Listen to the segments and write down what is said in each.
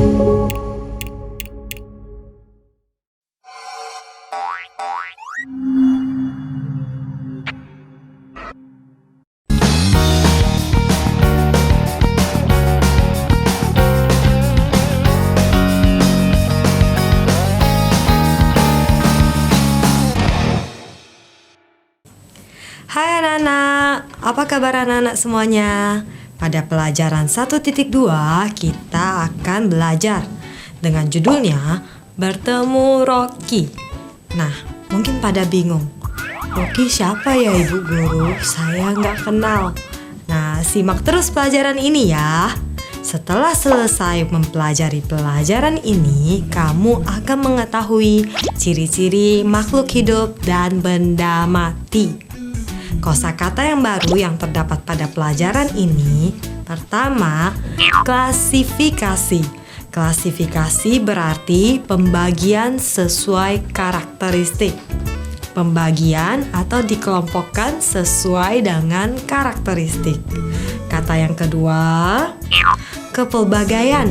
Hai anak-anak, apa kabar anak-anak semuanya? Pada pelajaran 1.2 kita akan belajar dengan judulnya Bertemu Rocky. Nah, mungkin pada bingung, Rocky siapa ya Ibu Guru? Saya nggak kenal. Nah, simak terus pelajaran ini ya. Setelah selesai mempelajari pelajaran ini, kamu akan mengetahui ciri-ciri makhluk hidup dan benda mati. Kosakata yang baru yang terdapat pada pelajaran ini, pertama, klasifikasi. Klasifikasi berarti pembagian sesuai karakteristik. Pembagian atau dikelompokkan sesuai dengan karakteristik. Kata yang kedua, kepelbagaian,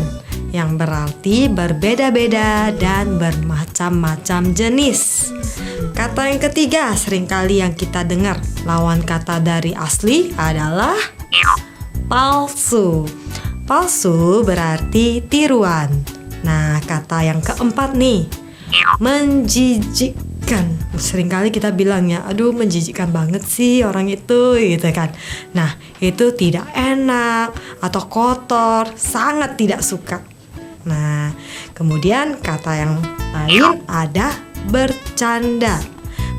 yang berarti berbeda-beda dan bermacam-macam jenis. Kata yang ketiga, seringkali yang kita dengar, lawan kata dari asli adalah palsu. Palsu berarti tiruan. Nah, kata yang keempat nih, menjijikkan. Seringkali kita bilangnya, aduh menjijikkan banget sih orang itu, gitu kan. Nah, itu tidak enak atau kotor, sangat tidak suka. Nah, kemudian kata yang lain ada bercanda.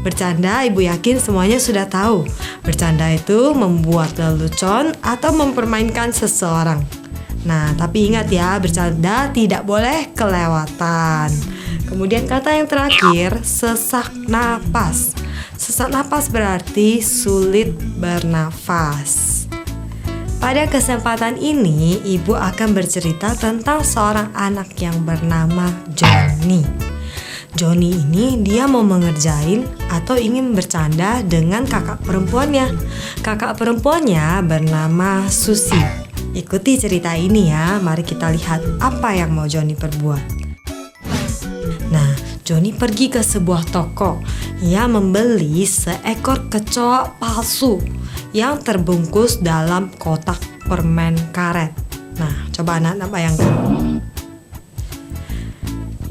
Bercanda Ibu yakin semuanya sudah tahu. Bercanda itu membuat lelucon atau mempermainkan seseorang. Nah, tapi ingat ya, bercanda tidak boleh kelewatan. Kemudian kata yang terakhir, sesak napas. Sesak napas berarti sulit bernafas. Pada kesempatan ini, Ibu akan bercerita tentang seorang anak yang bernama Johnny. Johnny ini dia mau mengerjain atau ingin bercanda dengan kakak perempuannya. Kakak perempuannya bernama Susi. Ikuti cerita ini ya, mari kita lihat apa yang mau Johnny perbuat. Nah, Johnny pergi ke sebuah toko. Ia membeli seekor kecoa palsu yang terbungkus dalam kotak permen karet. Nah, coba anak-anak bayangkan.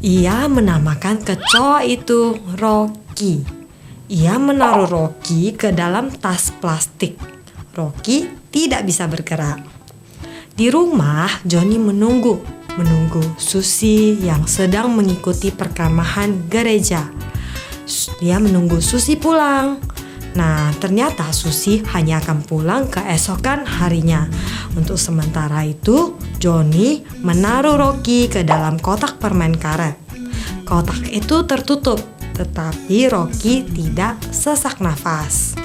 Ia menamakan kecoa itu Rocky. Ia menaruh Rocky ke dalam tas plastik. Rocky tidak bisa bergerak. Di rumah, Johnny menunggu Susi yang sedang mengikuti perkemahan gereja. Dia menunggu Susi pulang. Nah, ternyata Susi hanya akan pulang keesokan harinya. Untuk sementara itu, Johnny menaruh Rocky ke dalam kotak permen karet. Kotak itu tertutup, tetapi Rocky tidak sesak nafas.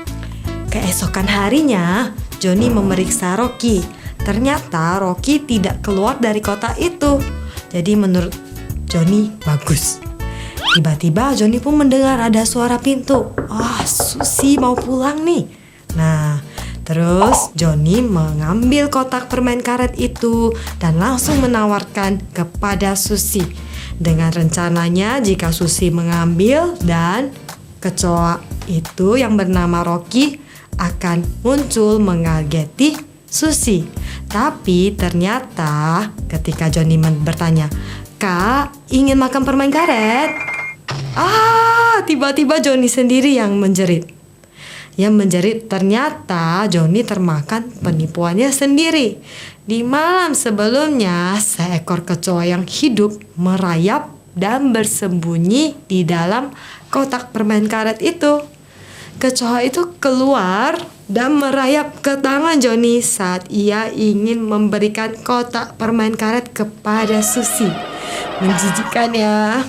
Keesokan harinya, Johnny memeriksa Rocky. Ternyata Rocky tidak keluar dari kotak itu. Jadi menurut Johnny bagus. Tiba-tiba Johnny pun mendengar ada suara pintu. Susi mau pulang nih. Nah, terus Johnny mengambil kotak permen karet itu dan langsung menawarkan kepada Susi. Dengan rencananya jika Susi mengambil dan kecoa itu yang bernama Rocky akan muncul mengageti Susi. Tapi ternyata ketika Johnny bertanya, "Kak, ingin makan permen karet?" Tiba-tiba Johnny sendiri yang menjerit. Yang menjerit ternyata Johnny termakan penipuannya sendiri. Di malam sebelumnya, seekor kecoa yang hidup merayap dan bersembunyi di dalam kotak permen karet itu. Kecoa itu keluar dan merayap ke tangan Johnny saat ia ingin memberikan kotak permen karet kepada Susi. Menjijikkan ya.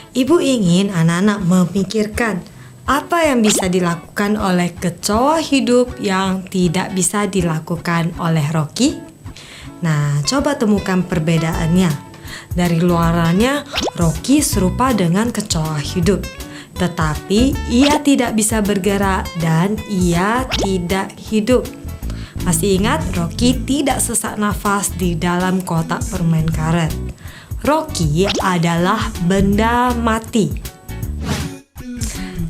Ibu ingin anak-anak memikirkan apa yang bisa dilakukan oleh kecoa hidup yang tidak bisa dilakukan oleh Rocky. Nah, coba temukan perbedaannya. Dari luarannya, Rocky serupa dengan kecoa hidup. Tetapi ia tidak bisa bergerak dan ia tidak hidup. Masih ingat, Rocky tidak sesak nafas di dalam kotak permen karet. Rocky adalah benda mati.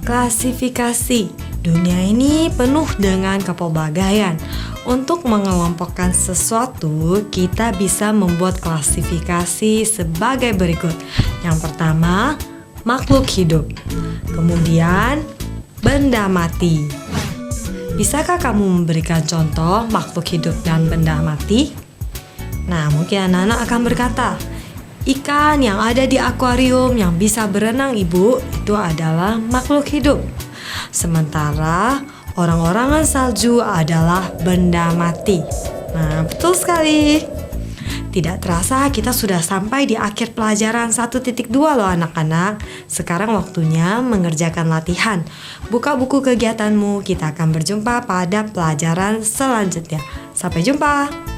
Klasifikasi. Dunia ini penuh dengan kepelbagaian. Untuk mengelompokkan sesuatu, kita bisa membuat klasifikasi sebagai berikut. Yang pertama, makhluk hidup. Kemudian, benda mati. Bisakah kamu memberikan contoh makhluk hidup dan benda mati? Nah, mungkin anak-anak akan berkata, ikan yang ada di akuarium yang bisa berenang, Ibu, itu adalah makhluk hidup. Sementara orang-orangan salju adalah benda mati. Nah, betul sekali. Tidak terasa kita sudah sampai di akhir pelajaran 1.2 loh anak-anak. Sekarang waktunya mengerjakan latihan. Buka buku kegiatanmu, kita akan berjumpa pada pelajaran selanjutnya. Sampai jumpa.